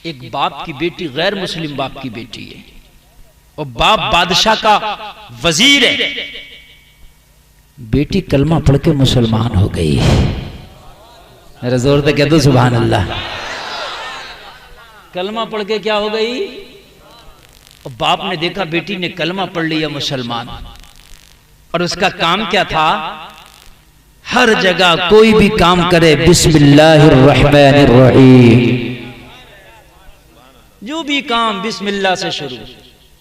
एक बाप की बेटी गैर मुस्लिम बाप की बेटी है और बाप बादशाह का वजीर है। बेटी कलमा पढ़ के मुसलमान हो गई। मेरा जोर से कह दो सुभान अल्लाह। कलमा पढ़ के क्या हो गई? और बाप ने देखा बेटी ने कलमा पढ़ लिया, मुसलमान। और उसका काम क्या था? हर जगह कोई भी काम करे बिस्मिल्लाहिर्रहमानिर्रहीम। जो भी काम बिस्मिल्लाह से शुरू,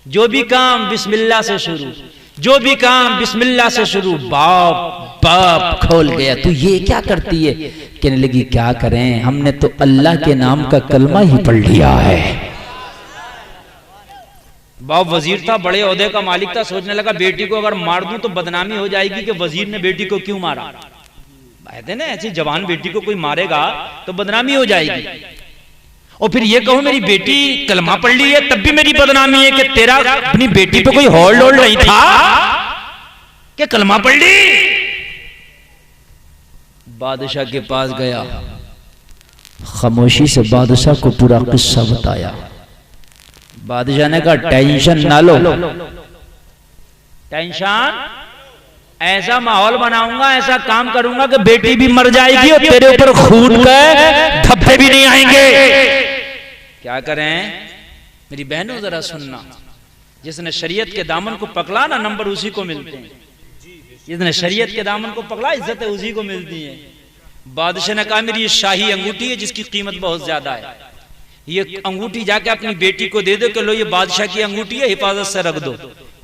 जो भी काम बिस्मिल्लाह से शुरू, जो भी काम बिस्मिल्लाह से शुरू। बाप बाप खोल गया, तू ये क्या करती है? कहने लगी क्या करें, हमने तो अल्लाह के नाम का कलमा ही पढ़ लिया है। बाप वजीर था, बड़े ओहदे का मालिक था। सोचने लगा बेटी को अगर मार दूं तो बदनामी हो जाएगी कि वजीर ने बेटी को क्यों मारा। कहते ना ऐसी जवान बेटी को कोई मारेगा तो बदनामी हो जाएगी। और फिर ये कहूं मेरी बेटी कलमा पढ़ ली है तब भी मेरी बदनामी है कि तेरा अपनी बेटी पे कोई होल्ड होल्ड नहीं था कि कलमा पढ़ ली। बादशाह के पास गया, खामोशी से बादशाह को पूरा किस्सा बताया। बादशाह ने कहा टेंशन ना लो, टेंशन ऐसा माहौल बनाऊंगा, ऐसा काम करूंगा कि बेटी भी मर जाएगी और तेरे ऊपर खून के धब्बे भी नहीं आएंगे। क्या करें मेरी बहनों, जरा सुनना। जिसने शरीयत के दामन को पकड़ा ना, नंबर उसी को मिलते हैं। जिसने शरीयत के दामन को पकड़ा, इज्जत उसी को मिलती है। बादशाह ने कहा मेरी ये शाही अंगूठी है जिसकी कीमत बहुत ज्यादा है, ये अंगूठी जाके अपनी बेटी को दे दो कि लो ये बादशाह की अंगूठी है, हिफाजत से रख दो।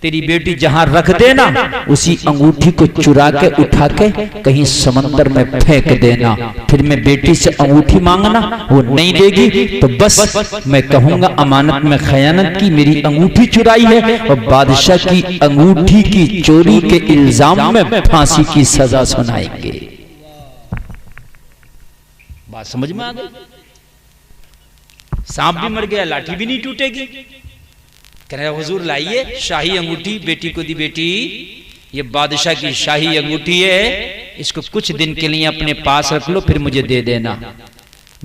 तेरी बेटी जहां रख देना उसी अंगूठी को चुरा के उठा के कहीं समंदर में फेंक देना। फिर मैं बेटी से अंगूठी मांगना, वो नहीं देगी तो बस मैं कहूंगा अमानत में खयानत की, मेरी अंगूठी चुराई है। और बादशाह की अंगूठी की चोरी के इल्जाम में फांसी की सजा सुनाएंगे। बात समझ में आ गई? सांप भी मर गया, लाठी भी नहीं टूटेगी। कह रहे हुजूर लाइए शाही अंगूठी, बेटी को दी। बेटी ये बादशाह की शाही अंगूठी है, इसको कुछ दिन के लिए अपने पास रख लो, फिर मुझे दे देना।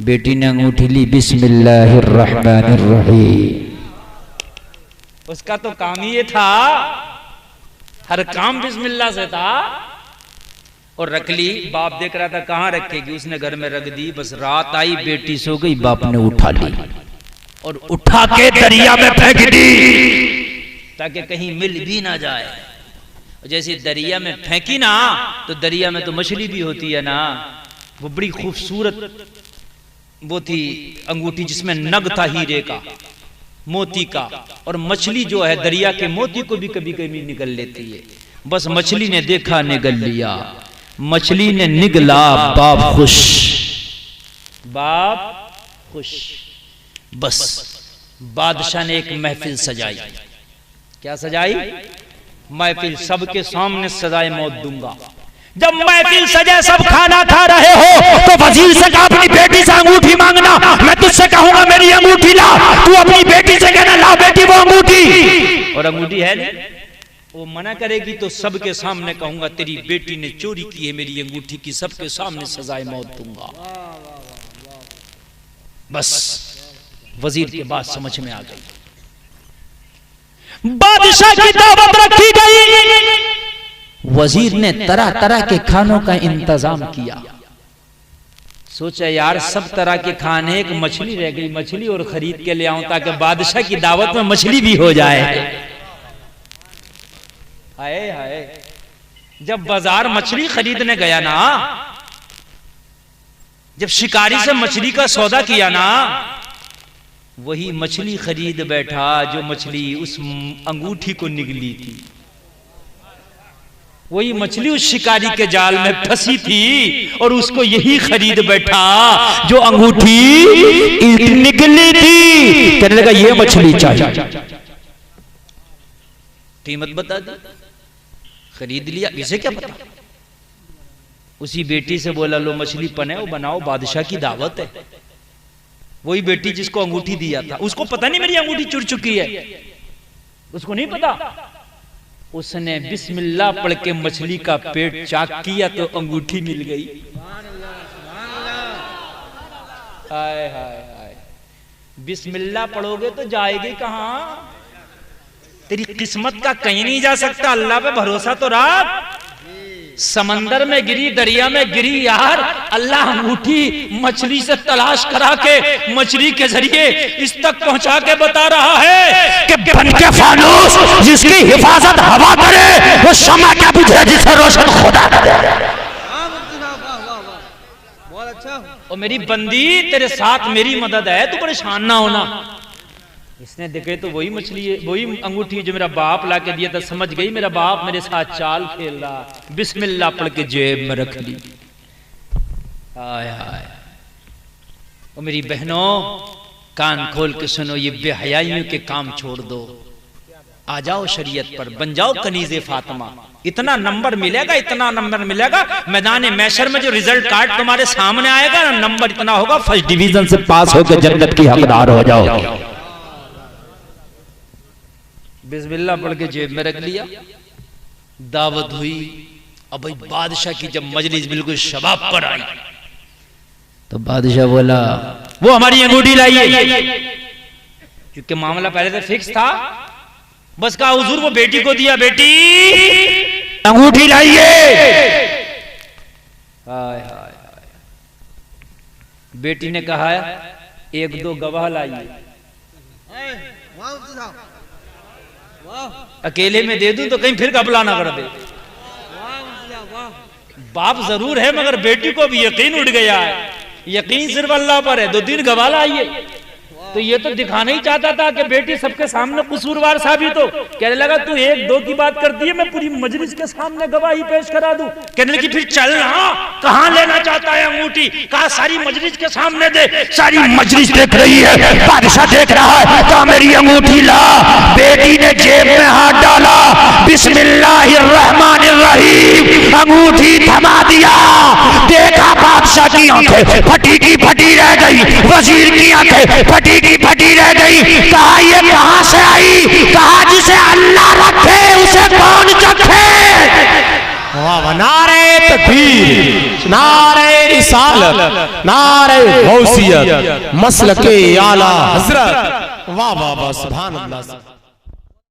बेटी ने अंगूठी ली, बिस्मिल्लाहिर्रहमानिर्रहीम। उसका तो काम ही ये था, हर काम बिस्मिल्लाह से था। और रख ली। बाप देख रहा था कहां रखेगी, उसने घर में रख दी। बस रात आई, बेटी सो गई, बाप ने उठा ली और उठा के दरिया में फेंक दी ताकि कहीं मिल भी ना जाए। जैसे दरिया में फेंकी ना, तो दरिया में तो मछली भी होती है ना। वो बड़ी खूबसूरत वो थी अंगूठी जिसमें नग था हीरे का, मोती का। और मछली जो है दरिया के मोती को भी कभी कभी निगल लेती है। बस मछली ने देखा, निगल लिया। मछली ने निगला, बाप खुश, बाप खुश। बस बादशाह ने एक महफिल सजाई। क्या सजाई? महफिल सबके सामने सजाए मौत दूंगा। जब महफिल सजे, सब खाना खा रहे हो, तो वजीर से कहा अपनी बेटी से अंगूठी मांगना। मैं तुझसे कहूंगा मेरी अंगूठी ला, तू अपनी बेटी से कहना ला बेटी वो अंगूठी। और अंगूठी है नहीं, वो मना करेगी तो सबके सामने कहूंगा तेरी बेटी ने चोरी की है मेरी अंगूठी की, सबके सामने सजाए मौत दूंगा। बस वजीर की बात समझ में आ गई। बादशाह की दावत रखी गई। वजीर ने तरह तरह के खानों का इंतजाम किया। सोचा यार सब तरह के खाने, एक मछली रह गई, मछली और खरीद के ले आऊं ताकि बादशाह की दावत में मछली भी हो जाए। हाय हाय, जब बाजार मछली खरीदने गया ना, जब शिकारी से मछली का सौदा किया ना, वही मछली खरीद बैठा जो मछली उस अंगूठी को निगली थी। वही मछली उस शिकारी के जाल में फंसी थी और उसको यही खरीद बैठा जो अंगूठी निगली थी। कहने लगा ये मछली चाहिए। कीमत बता दी, खरीद लिया। इसे क्या पता? उसी बेटी से बोला लो मछली बनाओ, बनाओ, बादशाह की दावत है। वही बेटी जिसको अंगूठी दिया था, उसको पता नहीं मेरी अंगूठी चुर चुकी है, उसको नहीं पता। उसने बिस्मिल्लाह पढ़ के मछली का पेट चाक किया तो अंगूठी मिल गई। हाय हाय हाय। बिस्मिल्लाह पढ़ोगे तो जाएगी कहां? तेरी किस्मत का कहीं नहीं जा सकता, अल्लाह पे भरोसा तो रख। समंदर में गिरी, दरिया में गिरी यार, अल्लाह अंगूठी मछली से तलाश करा के मछली के जरिए इस तक पहुंचा के बता रहा है कि बन के फानूस जिसकी हिफाजत हवा करे वो शमा क्या बुझे जिसे रोशन खुदा करे। बहुत अच्छा। और मेरी बंदी तेरे साथ मेरी मदद है, तू परेशान ना होना। इसने देखे तो वही मछली है, वही अंगूठी जो मेरा बाप ला के दिया था। समझ गई मेरा बाप मेरे साथ चाल खेल रहा। बिस्मिल्लाह पढ़ के जेब में रख ली। आय हाय। और मेरी बहनों कान खोल के सुनो, ये बेहयाइयों के काम छोड़ दो, आ जाओ शरीयत पर, बन जाओ कनीज़े फातिमा। इतना नंबर मिलेगा, इतना नंबर मिलेगा, मैदान मैशर में जो रिजल्ट कार्ड तुम्हारे सामने आएगा ना, नंबर इतना होगा, फर्स्ट डिवीजन से पास होकर जन्नत की हकदार हो जाओगे। बिस्मिल्लाह पढ़ के जेब में रख लिया। दावत हुई। अब भाई बादशाह की जब मजलिस बिल्कुल शबाब पर आई तो बादशाह बोला वो हमारी अंगूठी लाइए, क्योंकि मामला पहले से फिक्स था। बस कहा हुजूर वो बेटी को दिया, बेटी अंगूठी लाइए। हाय हाय हाय। बेटी ने कहा एक दो गवाह लाइए। अकेले में दे दूं तो कहीं फिर कबला ना कर दे। बाप जरूर है मगर बेटी को भी यकीन उड़ गया है। यकीन सिर्फ अल्लाह पर है। 2 दिन गवाह लाइए। तो ये तो दिखाना ही चाहता था कि बेटी सबके सामने कसूरवार साबित हो। कहने लगा तू 1-2 की बात करती है, मैं पूरी मजलिस के सामने गवाही पेश करा दूं। कहने लगी फिर चल ना, कहां लेना चाहता है अंगूठी? कहा सारी मजलिस के सामने दे। सारी मजलिस देख रही है, बादशाह देख रहा है, कहा मेरी अंगूठी ला। बेटी ने जेब में हाथ डाला, बिस्मिल्लाहिर्रहमानिर्रहीम अंगूठी थमा दिया। देखा बादशाह की आंखें फटी की फटी रह गई, वजीर की आंखें फटी की फटी रह गई। कहा ये कहां से आई? कहा जिसे अल्लाह रखे उसे कौन चखे। नारे तकबीर, नारे रिसालत, नारे गौसियत, मसलके आला हजरत। वाह वाह वाह, सुभान अल्लाह।